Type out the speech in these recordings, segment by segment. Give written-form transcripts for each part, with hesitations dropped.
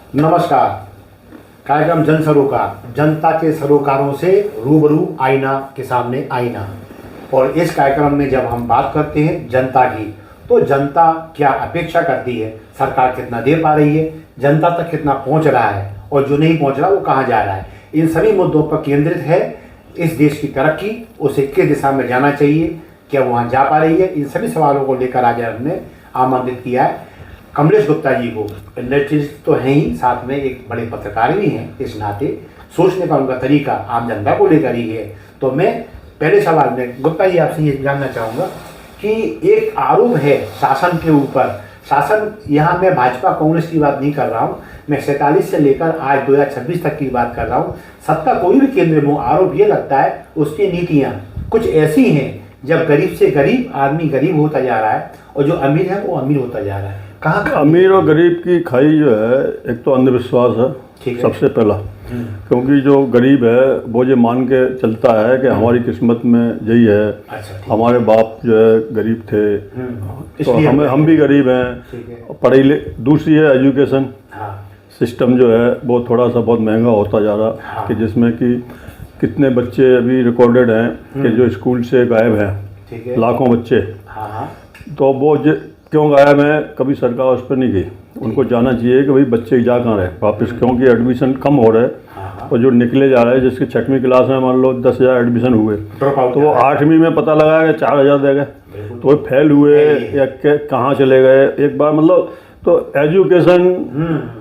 नमस्कार। कार्यक्रम जन सरोकार, जनता के सरोकारों से रूबरू, आईना के सामने आईना। और इस कार्यक्रम में जब हम बात करते हैं जनता की, तो जनता क्या अपेक्षा करती है, सरकार कितना दे पा रही है, जनता तक कितना पहुंच रहा है और जो नहीं पहुंच रहा वो कहां जा रहा है, इन सभी मुद्दों पर केंद्रित है इस देश की तरक्की। उसे किस दिशा में जाना चाहिए, क्या वहां जा पा रही है, इन सभी सवालों को लेकर आज हमने आमंत्रित किया है कमलेश गुप्ता जी को। इंडस्ट्रियलिस्ट तो हैं ही, साथ में एक बड़े पत्रकार भी हैं, इस नाते सोचने का उनका तरीका आम जनता को लेकर ही है। तो मैं पहले सवाल में गुप्ता जी आपसे ये जानना चाहूँगा कि एक आरोप है शासन के ऊपर, शासन, यहाँ मैं भाजपा कांग्रेस की बात नहीं कर रहा हूँ, मैं 47 से लेकर आज 2026 तक की बात कर रहा हूँ। सत्ता कोई भी केंद्र में, आरोप ये लगता है उसकी नीतियाँ कुछ ऐसी हैं जब गरीब से गरीब आदमी गरीब होता जा रहा है और जो अमीर है वो अमीर होता जा रहा है। कहाँ अमीर और गरीब की खाई जो है, एक तो अंधविश्वास है सबसे पहला। क्योंकि जो गरीब है वो ये मान के चलता है कि हमारी किस्मत में यही है। हमारे बाप जो है गरीब थे, तो हम भी गरीब हैं। पढ़ाई दूसरी है एजुकेशन सिस्टम जो है वो थोड़ा सा बहुत महंगा होता जा रहा कि जिसमें कि कितने बच्चे अभी रिकॉर्डेड हैं कि जो स्कूल से गायब हैं, लाखों बच्चे। तो वो क्यों गायब है, कभी सरकार उस पर नहीं गई। उनको जाना चाहिए कि भाई बच्चे जा कहाँ रहे वापस, क्योंकि एडमिशन कम हो रहे हैं और जो निकले जा रहे हैं, जिसके 6वीं क्लास में मान लो 10,000 एडमिशन हुए, तो वो 8वीं में पता लगा कि 4,000 दे गए, तो वो फेल हुए या कहाँ चले गए एक बार। मतलब तो एजुकेशन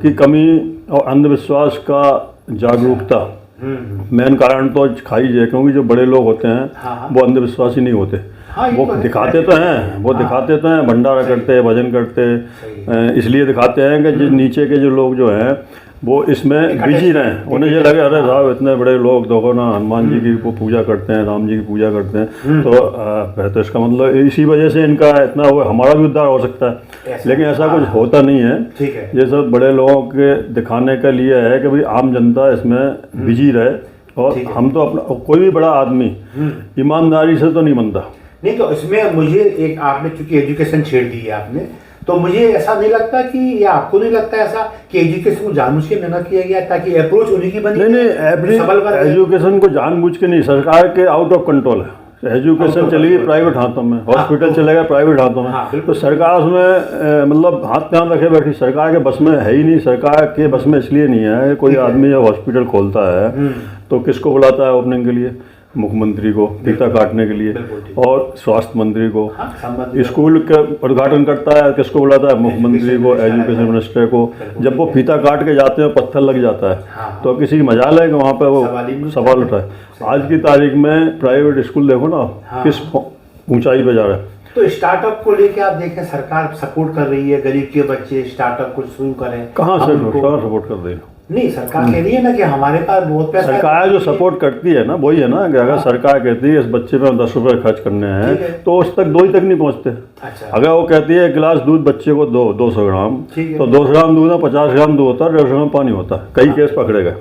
की कमी और अंधविश्वास का जागरूकता मेन कारण तो खाई है। क्योंकि जो बड़े लोग होते हैं वो अंधविश्वासी नहीं होते। वो दिखाते तो हैं, भंडारा करते हैं, भजन करते हैं, इसलिए दिखाते हैं कि जो नीचे के जो लोग जो हैं वो इसमें बिजी रहें। उन्हें ये लगे अरे साहब इतने बड़े लोग देखो ना, हनुमान जी की पूजा करते हैं, राम जी की पूजा करते हैं, तो इसका मतलब इसी वजह से इनका इतना हुआ, हमारा भी उद्धार हो सकता है। लेकिन ऐसा कुछ होता नहीं है। ये सब बड़े लोगों के दिखाने के लिए है कि भाई आम जनता इसमें बिजी रहे। और हम तो अपना, कोई भी बड़ा आदमी ईमानदारी से तो नहीं बनता। नहीं, तो इसमें मुझे एक, आपने चूंकि एजुकेशन छेड़ दी है आपने, तो मुझे ऐसा नहीं लगता कि, या आपको नहीं लगता ऐसा कि एजुकेशन को जानबूझ के महंगा किया गया ताकि अप्रोच उन्हीं की बनी? नहीं, एजुकेशन को जानबूझ के नहीं, सरकार के आउट ऑफ कंट्रोल है। एजुकेशन चली गई प्राइवेट हाथों में, हॉस्पिटल चलेगा प्राइवेट हाथों में, तो सरकार उसमें मतलब हाथ कहाँ रखे बैठी, सरकार के बस में है ही नहीं। सरकार के बस में इसलिए नहीं है, कोई आदमी जब हॉस्पिटल खोलता है तो किसको बुलाता है ओपनिंग के लिए? मुख्यमंत्री को फीता काटने के लिए, और स्वास्थ्य मंत्री को। स्कूल का उद्घाटन करता है किसको बुलाता है? मुख्यमंत्री को, एजुकेशन मिनिस्टर को। जब वो फीता काट के जाते हैं पत्थर लग जाता है, तो किसी की मजाल है कि वहाँ पे वो सवाल उठाए। आज की तारीख में प्राइवेट स्कूल देखो ना किस ऊंचाई पे जा रहा है। तो स्टार्टअप को लेके आप देखें, सरकार सपोर्ट कर रही है, गरीब के बच्चे स्टार्टअप को शुरू करें। कहाँ से सपोर्ट कर रही है? नहीं, सरकार कह रही है ना कि हमारे पास बहुत पैसा। सरकार जो सपोर्ट करती है ना वही है ना कि अगर सरकार कहती है इस बच्चे पे 10 रुपए खर्च करने हैं, तो उस तक 2 ही तक नहीं पहुंचते। अगर वो कहती है गिलास दूध बच्चे को 200 ग्राम, तो 200 ग्राम दूध में 50 ग्राम दूध होता है, 150 ग्राम पानी होता है। कई केस पकड़े गए।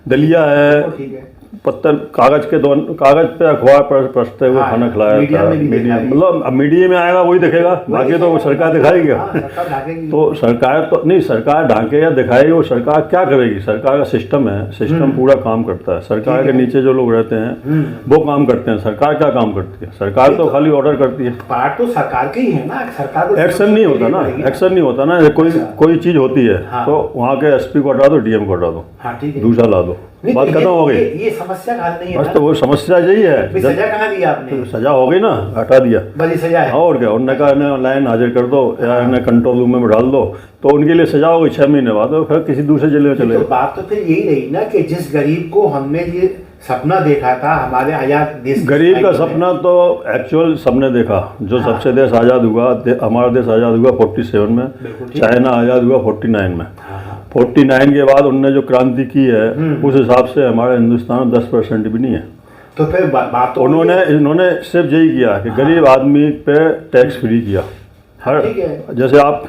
दलिया है, पत्थर कागज पे अखबार पढ़ते हुए खाना खिलाया जाता है। मतलब अब मीडिया में आएगा वही दिखेगा, बाकी तो सरकार दिखाएगी। तो सरकार तो नहीं, सरकार ढांके या दिखाएगी, वो सरकार क्या करेगी? सरकार का सिस्टम है, सिस्टम पूरा काम करता है। सरकार के नीचे जो लोग रहते हैं वो काम करते हैं। सरकार क्या काम करती है? सरकार तो खाली ऑर्डर करती है। पार्ट तो सरकार के ही है ना, सरकार एक्शन नहीं होता ना, एक्शन नहीं होता ना। कोई चीज होती है तो वहाँ के SP को हटा दो, DM को हटा दो, दूसरा ला दो, बात खत्म हो गई। ये समस्या का हल नहीं है बस, तो वो समस्या यही है। सजा कहाँ दी आपने? तो सजा हो गई ना, हटा दिया, बड़ी सजा है। और क्या, उन्होंने कहा इन्हें लाइन हाजिर कर दो या इन्हें कंट्रोल रूम में डाल दो, तो उनके लिए सजा हो गई 6 महीने बाद, फिर किसी दूसरे जिले में चले गए। तो बात तो फिर यही रही ना कि जिस गरीब को हमने ये सपना देखा था, हमारे आजाद देश, गरीब का सपना तो एक्चुअल सबने देखा। जो सबसे देश आज़ाद हुआ, हमारा देश आज़ाद हुआ 47 में, चाइना आज़ाद हुआ 49 में। 49 के बाद उन्होंने जो क्रांति की है उस हिसाब से हमारे हिंदुस्तान में 10% भी नहीं है। तो फिर बात तो इन्होंने सिर्फ यही किया कि गरीब आदमी पे टैक्स फ्री किया। हर जैसे आप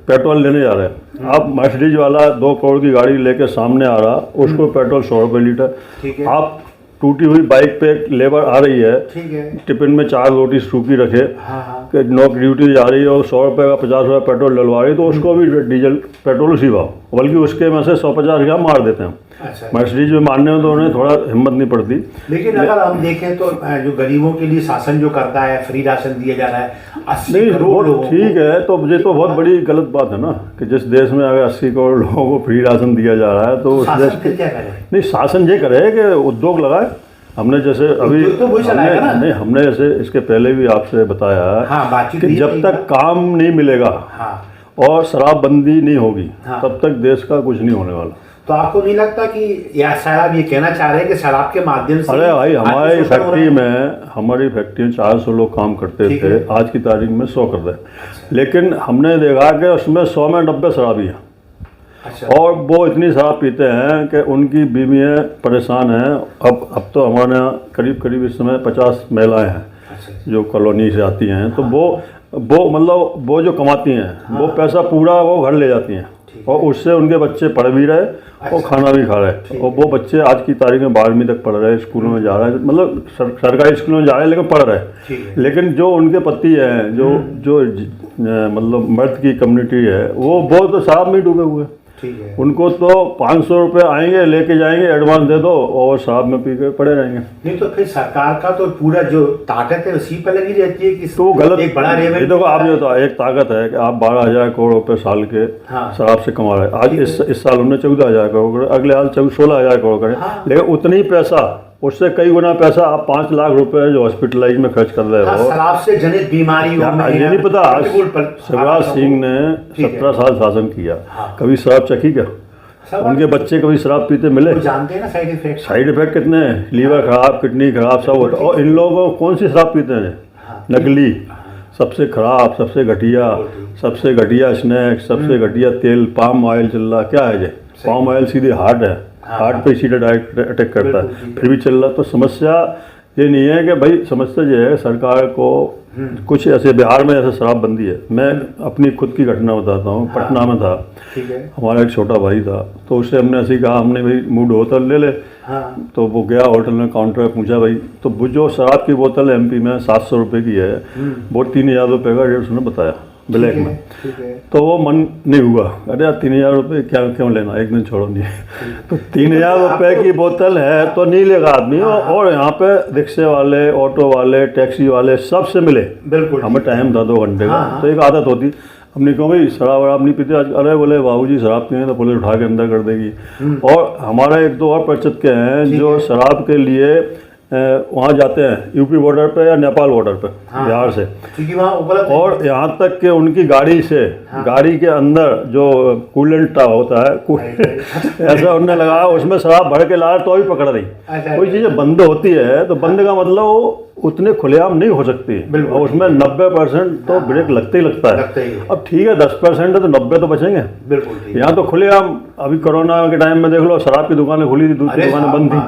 पेट्रोल लेने जा रहे हैं, आप मर्सिडीज वाला 2 करोड़ की गाड़ी लेके सामने आ रहा, उसको पेट्रोल 100 रुपये लीटर। आप टूटी हुई बाइक पे एक लेबर आ रही है, टिफिन में 4 रोटी सूखी रखे, कि नौकरी ड्यूटी जा रही है और 100 रुपये का 50 रुपये पेट्रोल डलवा रही है तो उसको भी डीजल पेट्रोल उसी भाव, बल्कि उसके में से 150 रुपया मार देते हैं। अच्छा। मर्सिडीज में मारने में तो उन्हें थोड़ा हिम्मत नहीं पड़ती। लेकिन अगर हम देखें तो जो गरीबों के लिए शासन जो करता है, फ्री राशन दिया जा रहा है 80 करोड़ लोगों को। ठीक है, तो मुझे तो बहुत बड़ी गलत बात है ना कि जिस देश में अगर 80 करोड़ लोगों को फ्री राशन दिया जा रहा है तो उस देश फिर क्या करे? नहीं, शासन ये करे कि उद्योग लगाए। हमने जैसे अभी हमने जैसे इसके पहले भी आपसे बताया कि जब तक काम नहीं मिलेगा और शराबबंदी नहीं होगी तब तक देश का कुछ नहीं होने वाला। तो आपको नहीं लगता कि या शायद आप ये कहना चाह रहे हैं कि शराब के माध्यम से? अरे भाई, हमारी फैक्ट्री में 400 लोग काम करते थे, आज की तारीख में 100 कर रहे। लेकिन हमने देखा कि उसमें 100 में 90 शराबी हैं। अच्छा। और वो इतनी शराब पीते हैं कि उनकी बीवियाँ परेशान हैं। अब तो हमारे यहाँ करीब इस समय 50 महिलाएं हैं। अच्छा। जो कॉलोनी से आती हैं। तो वो मतलब वो जो कमाती हैं वो पैसा पूरा वो घर ले जाती हैं और उससे उनके बच्चे पढ़ भी रहे और खाना भी खा रहे। और वो बच्चे आज की तारीख में 12वीं तक पढ़ रहे हैं, स्कूलों में जा रहे हैं, मतलब सरकारी स्कूलों में जा रहे हैं लेकिन पढ़ रहे हैं। लेकिन जो उनके पति हैं, जो मतलब मर्द की कम्युनिटी है, वो तो शराब में डूबे हुए। उनको तो 500 रुपये आएंगे, लेके जाएंगे, एडवांस दे दो और शराब में पी के पड़े रहेंगे। नहीं तो फिर सरकार का तो पूरा जो ताकत है उसी पर लगी रहती है कि तो गलत एक बड़ा रेवेन्यू। देखो, आप ये तो एक ताकत है कि आप 12,000 करोड़ रुपये साल के शराब से कमा रहे हैं। आज इस साल हमने 14,000 करोड़ करे, अगले साल 16,000 करोड़ करें। लेकिन उतनी पैसा, उससे कई गुना पैसा आप 5 लाख रुपए जो हॉस्पिटलाइज में खर्च कर रहे हो। शराब से जनित बीमारियों में ये नहीं पता। शिवराज सिंह ने 17 साल शासन किया, कभी शराब चखी क्या? उनके बच्चे कभी शराब पीते मिले? जानते हैं ना साइड इफेक्ट कितने हैं, लीवर खराब, किडनी खराब, सब होता है। और इन लोगों को कौन सी शराब पीते हैं? नकली, सबसे खराब, सबसे घटिया स्नैक, सबसे घटिया तेल, पाम ऑयल चल रहा। क्या है ये? पाम ऑयल सीधे हार्ट पे सीधे डायरेक्ट अटैक करता है, फिर भी चल रहा। तो समस्या ये नहीं है कि भाई, समस्या ये है सरकार को कुछ ऐसे बिहार में ऐसे शराबबंदी है। मैं अपनी खुद की घटना बताता हूँ। पटना में था, हमारा एक छोटा भाई था, तो उससे हमने ऐसे कहा, हमने भाई मूड होटल ले ले। तो वो गया होटल में, काउंटर पर पूछा भाई, तो वो जो शराब की बोतल एमपी में 700 रुपये की है, वो 3,000 रुपये का रेट उसने बताया ब्लैक में। तो वो मन नहीं हुआ, अरे यार 3,000 रुपये क्यों लेना, एक दिन छोड़ो नहीं। तो 3,000 रुपये की बोतल है तो नहीं लेगा आदमी। और यहाँ पे रिक्शे वाले, ऑटो वाले, टैक्सी वाले सबसे मिले। बिल्कुल, हमें टाइम था 2 घंटे का। तो एक आदत होती, हमने कहा भाई शराब वराब नहीं पीते आज? अरे बोले बाबूजी शराब पिए तो पुलिस उठा के अंदर कर देगी। और हमारा 1-2 और परिचित के हैं जो शराब के लिए वहाँ जाते हैं, यूपी बॉर्डर पे या नेपाल बॉर्डर पे, बिहार से। और यहाँ तक कि उनकी गाड़ी से, गाड़ी के अंदर जो कूलेंट होता है ऐसा उन्होंने लगाया, उसमें शराब भर के ला तो भी पकड़ रही। कोई चीज़ें बंद होती है तो बंद का मतलब वो उतने खुलेआम नहीं हो सकती, और उसमें 90% तो ब्रेक लगते ही लगता है। अब ठीक है 10% है तो 90 तो बचेंगे। यहाँ तो खुलेआम, अभी कोरोना के टाइम में देख लो, शराब की दुकानें खुली थी, दूध की दुकानें बंद थी,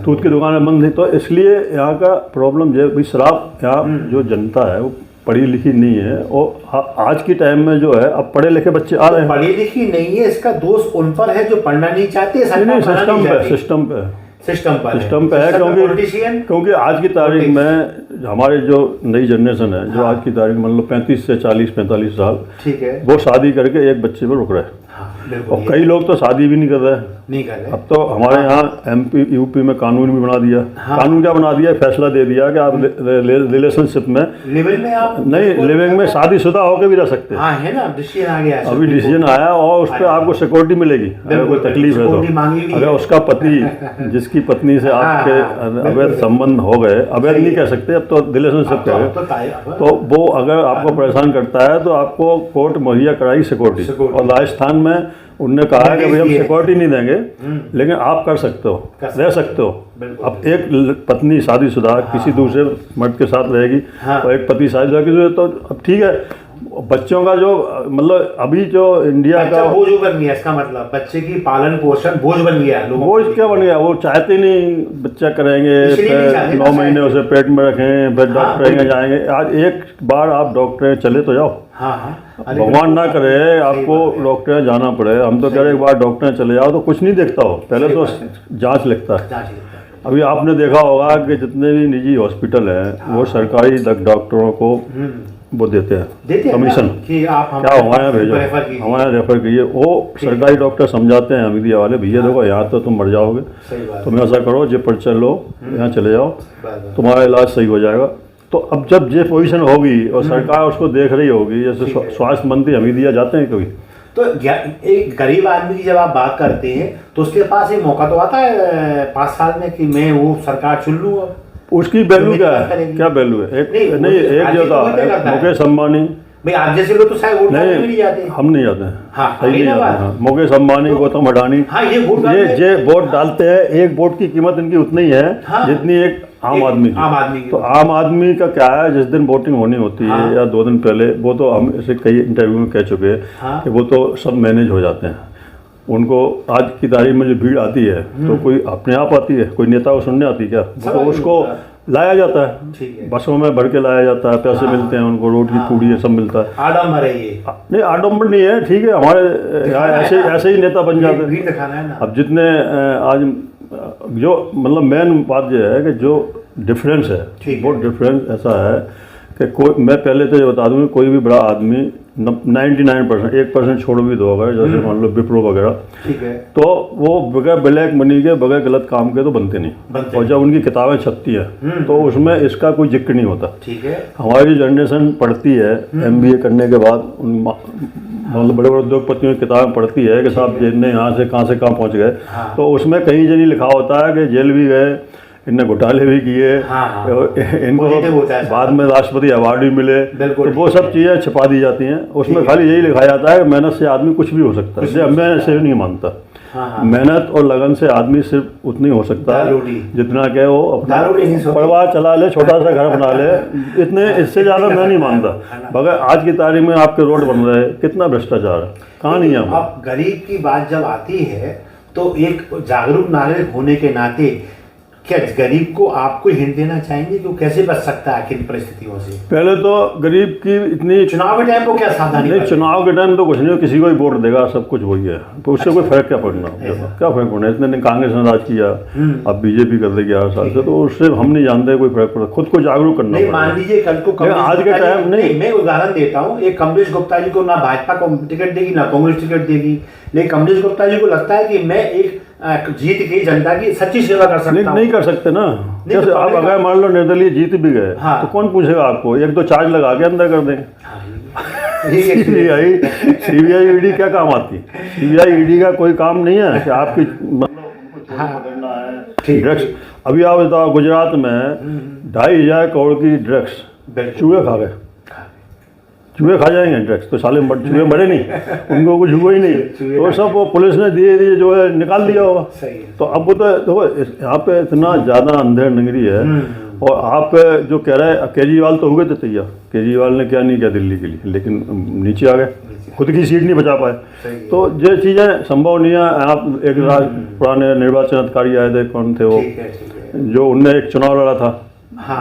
दूध की दुकानें बंद थी। तो इसलिए यहाँ का प्रॉब्लम जो है, शराब यहाँ जो जनता है वो पढ़ी लिखी नहीं है। और आज की टाइम में जो है, अब पढ़े लिखे बच्चे आ रहे हैं। पढ़ी लिखी नहीं है, इसका दोष उन पर है जो पढ़ना नहीं चाहते। सिस्टम पे है, क्योंकि आज की तारीख में हमारे जो नई जनरेशन है, जो आज की तारीख में मतलब 35 से 40-45 साल, ठीक है, वो शादी करके एक बच्चे पर रुक रहे हैं। और कई लोग तो शादी भी नहीं कर रहे। अब तो हमारे यहाँ एमपी यूपी में कानून भी बना दिया। कानून क्या बना दिया? फैसला दे दिया कि आप रिलेशनशिप में, लिविंग में शादीशुदा होकर भी रह सकते हैं। है ना, डिसीजन आ गया, अभी डिसीजन आया, और उस पर आपको सिक्योरिटी मिलेगी अगर कोई तकलीफ है तो। अगर उसका पति, जिसकी पत्नी से आपके अवैध संबंध हो गए, अवैध नहीं कह सकते, अब तो रिलेशनशिप कहे, तो वो अगर आपको परेशान करता है तो आपको कोर्ट मुहैया कराई सिक्योरिटी। और राजस्थान में उनने कहा है कि भाई हम सिक्योरिटी नहीं देंगे, लेकिन आप कर सकते हो, रह सकते हो। अब एक पत्नी शादीशुदा किसी दूसरे मर्द के साथ रहेगी और एक पति शादीशुदा किसी, तो अब ठीक है। बच्चों का जो मतलब अभी जो इंडिया का बोझ बन गया, इसका मतलब बच्चे की पालन पोषण बोझ बन गया। बोझ क्या बन गया? वो चाहते नहीं बच्चा करेंगे, 9 महीने उसे पेट में रखें, फिर डॉक्टर के जाएंगे। आज एक बार आप डॉक्टर चले तो जाओ, भगवान ना करे आपको डॉक्टर जाना पड़े। हम तो कह रहे एक बार डॉक्टर चले जाओ तो कुछ नहीं देखता हो, पहले तो जांच लिखता है। अभी आपने देखा होगा कि जितने भी निजी हॉस्पिटल हैं वो सरकारी डॉक्टरों को वो देते हैं कमीशन कि आप क्या हमारे यहाँ भेजो, हमारे यहाँ रेफर कीजिए। वो सरकारी डॉक्टर समझाते हैं हमीदिया वाले, भैया देखो यहाँ तो तुम मर जाओगे, तुम ऐसा करो जे पर चलो यहाँ चले जाओ, तुम्हारा इलाज सही हो जाएगा। तो अब जब ये पोजीशन होगी और सरकार उसको देख रही होगी, जैसे स्वास्थ्य मंत्री हमीदिया जाते हैं कभी, तो एक गरीब आदमी की जब आप बात करते हैं तो उसके पास एक मौका तो आता है 5 साल में कि मैं वो सरकार चुन लूँ। उसकी वैल्यू क्या है, क्या वैल्यू है? एक जो था मुकेश अम्बानी, भाई आप जैसे लोग तो शायद वोट डालने नहीं जाते। हम नहीं जाते हैं। हाँ, सही नहीं जाते हैं। मुकेश अम्बानी, गौतम अडानी, हाँ, ये वोट डालते हैं। एक वोट की कीमत इनकी उतनी ही है जितनी एक आम आदमी की। तो आम आदमी का क्या है, जिस दिन वोटिंग होनी होती है या 2 दिन पहले, वो तो हम इसे कई इंटरव्यू में कह चुके हैं कि वो तो सब मैनेज हो जाते हैं। उनको आज की तारीख में जो भीड़ आती है तो कोई अपने आप आती है, कोई नेता को सुनने आती है क्या? तो उसको लाया जाता है, बसों में भर के लाया जाता है, पैसे मिलते हैं उनको, रोटी पूड़ी ये सब मिलता है। आडम्बर है ये? नहीं, आडम्बर नहीं है, ठीक है। हमारे यहाँ ऐसे ही नेता बन जाते हैं। अब जितने आज जो मतलब मेन बात यह है कि जो डिफरेंस है वो डिफरेंस ऐसा है कि कोई, मैं पहले तो ये बता दूँ, कोई भी बड़ा आदमी 99% 1% छोड़ भी दो अगर, जैसे मान लो विप्रो वगैरह, ठीक है, तो वो बगैर ब्लैक मनी के, बगैर गलत काम के तो बनते नहीं। और जब उनकी किताबें छपती है तो उसमें इसका कोई जिक्र नहीं होता। ठीक है। हमारी जनरेशन पढ़ती है MBA करने के बाद, मतलब बड़े बड़े उद्योगपतियों की किताबें पढ़ती है कि साहब जिनने यहाँ से कहाँ पहुँच गए, तो उसमें कहीं जगह लिखा होता है कि जेल भी गए, इनने घोटाले भी किए, इनको बाद में राष्ट्रपति अवार्ड भी मिले, तो वो सब चीज़ें छिपा दी जाती हैं। उसमें खाली यही लिखा जाता है कि मेहनत से आदमी कुछ भी हो सकता है। मैं ऐसे नहीं मानता। मेहनत और लगन से आदमी सिर्फ उतनी हो सकता है जितना कि वो अपना परिवार चला ले, छोटा सा घर बना ले, इतने, इससे ज़्यादा मैं नहीं मानता। मगर आज की तारीख में आपके रोड बन रहे हैं, कितना भ्रष्टाचार है, कहाँ नहीं है। अब गरीब की बात जब आती है तो एक जागरूक नागरिक होने के नाते क्या गरीब को आपको हिंट देना चाहेंगे कि वो कैसे बच सकता है आखिर परिस्थितियों से? पहले तो गरीब की इतनी चुनाव के टाइम को क्या सावधानी? नहीं, चुनाव के टाइम तो कुछ नहीं, किसी को ही वोट देगा, सब कुछ वही है, तो उससे कोई फर्क क्या पड़ना, क्या फर्क पड़ना? इतने दिन कांग्रेस ने राज किया, अब बीजेपी कर देगी 8 साल से, तो उससे हम नहीं जानते कोई फर्क पड़ता। खुद को जागरूक करना पड़ेगा। मान लीजिए कल को आज के टाइम नहीं, मैं उदाहरण देता हूँ, एक कमलेश गुप्ता जी को ना भाजपा को टिकट देगी ना कांग्रेस टिकट देगी, लेकिन कमलेश गुप्ता जी को लगता है कि मैं एक जीत के जनता की सच्ची सेवा कर सकता हूं। नहीं कर सकते ना। जैसे आप अगर मान लो निर्दलीय जीत भी गए, तो कौन पूछेगा आपको? 1-2 चार्ज लगा के अंदर कर देंगे। सीबीआई ईडी क्या काम आती है? सीबीआई ईडी का कोई काम नहीं है कि आपकी ड्रग्स। अभी आप बताओ, गुजरात में 2,500 करोड़ की ड्रग्स चूहे खा गए। चूहे खा जाएंगे ड्रग्स तो साले चूहे मरे नहीं, उनको कुछ हुआ ही नहीं, तो सब वो पुलिस ने दिए जो है निकाल दिया होगा। तो अब वो तो यहाँ पे इतना ज़्यादा अंधेर नगरी है। और आप जो कह रहे हैं, केजरीवाल तो हो गए थे तैयार, केजरीवाल ने क्या नहीं किया दिल्ली के लिए, लेकिन नीचे आ गए, खुद की सीट नहीं बचा पाए। तो ये चीज़ें संभव नहीं है। आप एक पुराने निर्वाचन अधिकारी आए थे, कौन थे वो, जो उनने एक चुनाव लड़ा था,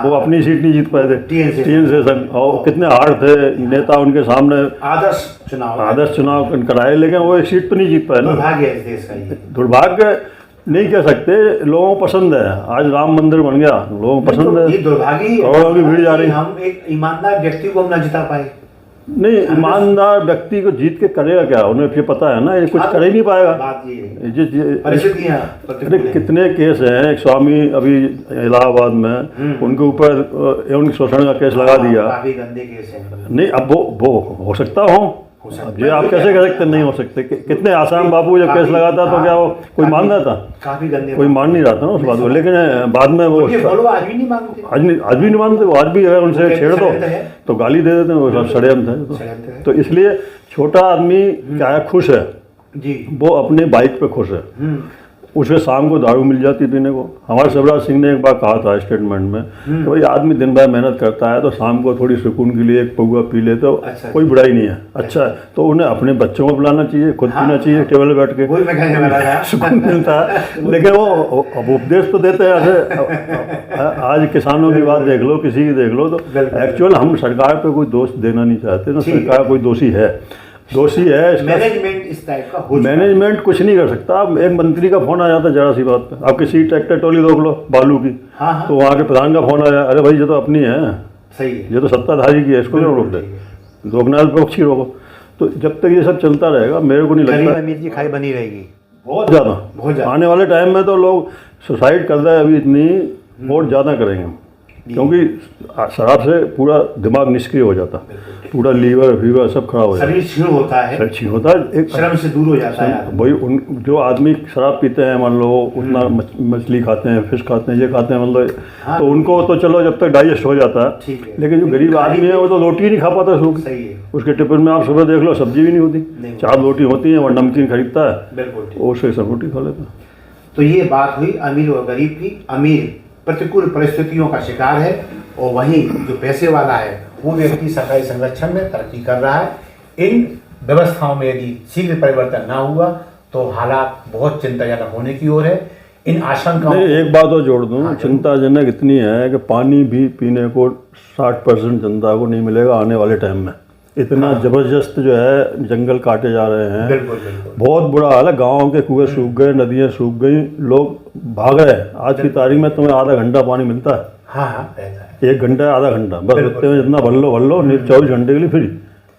वो अपनी सीट नहीं जीत पाए थे, TN से, और कितने हार्ड थे नेता उनके सामने, आदर्श चुनाव कराए, लेकिन वो एक सीट तो नहीं जीत पाए ना। दुर्भाग्य नहीं कह सकते, लोगों को पसंद है। आज राम मंदिर बन गया, लोगों को पसंद है, करोड़ों की भीड़ जा रही। हम एक ईमानदार व्यक्ति को हम न जिता पाए। नहीं, ईमानदार व्यक्ति को जीत के करेगा क्या? उन्हें फिर पता है ना, ये कुछ कर ही नहीं पाएगा। कितने केस हैं, एक स्वामी अभी इलाहाबाद में, उनके ऊपर यौन शोषण का केस लगा दिया। काफी गंदे केस हैं। नहीं, अब वो हो सकता हो, ये आप कैसे कह सकते नहीं हो सकते? कितने आसाम बाबू जब केस लगाता तो क्या वो कोई मान रहा था? काफी गंदे, कोई मान नहीं रहा था ना उस बात को, लेकिन बाद में वो आज भी नहीं मानते, आज भी नहीं मानते वो। आज भी अगर उनसे छेड़ दो तो गाली दे देते हैं, वो सब षड्यंत्र है। तो इसलिए छोटा आदमी क्या है, खुश है जी, वो अपने बाइक पे खुश है, उसे शाम को दारू मिल जाती पीने को। हमारे शिवराज सिंह ने एक बार कहा था स्टेटमेंट में कि भाई आदमी दिन भर मेहनत करता है तो शाम को थोड़ी सुकून के लिए एक पौवा पी ले तो कोई बुराई नहीं है। अच्छा है, तो उन्हें अपने बच्चों को बुलाना चाहिए, खुद पीना चाहिए टेबल बैठ के, सुकून मिलता है। लेकिन वो अब उपदेश तो देते हैं। आज किसानों की बात देख लो, किसी की देख लो, तो एक्चुअल हम सरकार पर कोई दोष देना नहीं चाहते ना, सरकार कोई दोषी है। दोषी है इसका। मैनेजमेंट इस टाइप का हो चुका है। मैनेजमेंट कुछ नहीं कर सकता। अब एक मंत्री का फोन आ जाता है जरा सी बात पे, आप किसी ट्रैक्टर ट्रॉली रोक लो बालू की, हाँ हाँ तो वहाँ के प्रधान का फोन आया, अरे भाई ये तो अपनी है, सही है, ये तो सत्ताधारी की है, इसको क्यों रोक दे, रोकना है तो पक्षी रोको। तो जब तक ये सब चलता रहेगा मेरे को नहीं गरीब लगता, अमीर की खाई बनी रहेगी। बहुत ज़्यादा आने वाले टाइम में तो लोग सुसाइड कर रहे हैं अभी इतनी, और ज़्यादा करेंगे, क्योंकि शराब से पूरा दिमाग निष्क्रिय हो जाता, पूरा लीवर फीवर सब खराब हो जाता, शरीर क्षीण होता है, शरीर क्षीण होता है, एक श्रम से दूर हो जाता है। वही उन जो आदमी शराब पीते हैं, मान लो उतना मछली खाते हैं, फिश खाते हैं, ये खाते हैं, मतलब हाँ, तो उनको तो चलो जब तक डाइजेस्ट हो जाता है, ठीक है। लेकिन जो गरीब आदमी है वो तो रोटी ही नहीं खा पाता सूखी। सही है, उसके टिफिन में आप सुबह देख लो सब्जी भी नहीं होती, 4 रोटी होती है, और नमकीन खरीदता है, बिल्कुल। वो उससे सब रोटी खा लेता है। तो ये बात हुई अमीर और गरीब की। अमीर प्रतिकूल परिस्थितियों का शिकार है, और वहीं जो पैसे वाला है वो व्यक्ति सरकारी संरक्षण में तरक्की कर रहा है। इन व्यवस्थाओं में यदि शीघ्र परिवर्तन ना हुआ तो हालात बहुत चिंताजनक होने की ओर है। इन आशंकाओं एक बात और जोड़ दूँ, चिंताजनक इतनी है कि पानी भी पीने को 60% जनता को नहीं मिलेगा आने वाले टाइम में। इतना जबरदस्त जो है जंगल काटे जा रहे हैं, बिल्कुल बिल्कुल, बहुत बुरा हाल है। गाँव के कुएं सूख गए, नदियाँ सूख गई, लोग भाग रहे हैं। आज की तारीख में तुम्हें आधा घंटा पानी मिलता है, हाँ हाँ रहता है, 1 घंटा आधा घंटा बस, इतने में जितना भर लो, नहीं 24 घंटे के लिए फ्री।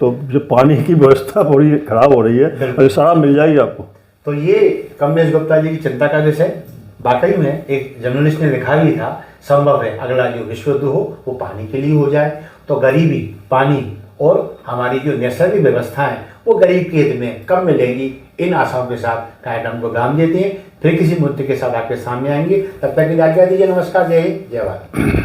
तो जो पानी की व्यवस्था थोड़ी खराब हो रही है, और शराब मिल जाएगी आपको। तो ये कमलेश गुप्ता जी की चिंता का विषय वाकई में एक जर्नलिस्ट ने लिखा भी था, संभव है अगला जो विश्व युद्ध हो वो पानी के लिए हो जाए। तो गरीबी, पानी और हमारी जो नैसर्गिक व्यवस्था है वो गरीब के हित में कब मिलेंगी, इन आशाओं के साथ कार्यक्रम को विराम देते हैं। फिर किसी मुद्दे के साथ आपके सामने आएंगे, तब तक के लिए आज्ञा दीजिए। नमस्कार, जय हिंद, जय भारत।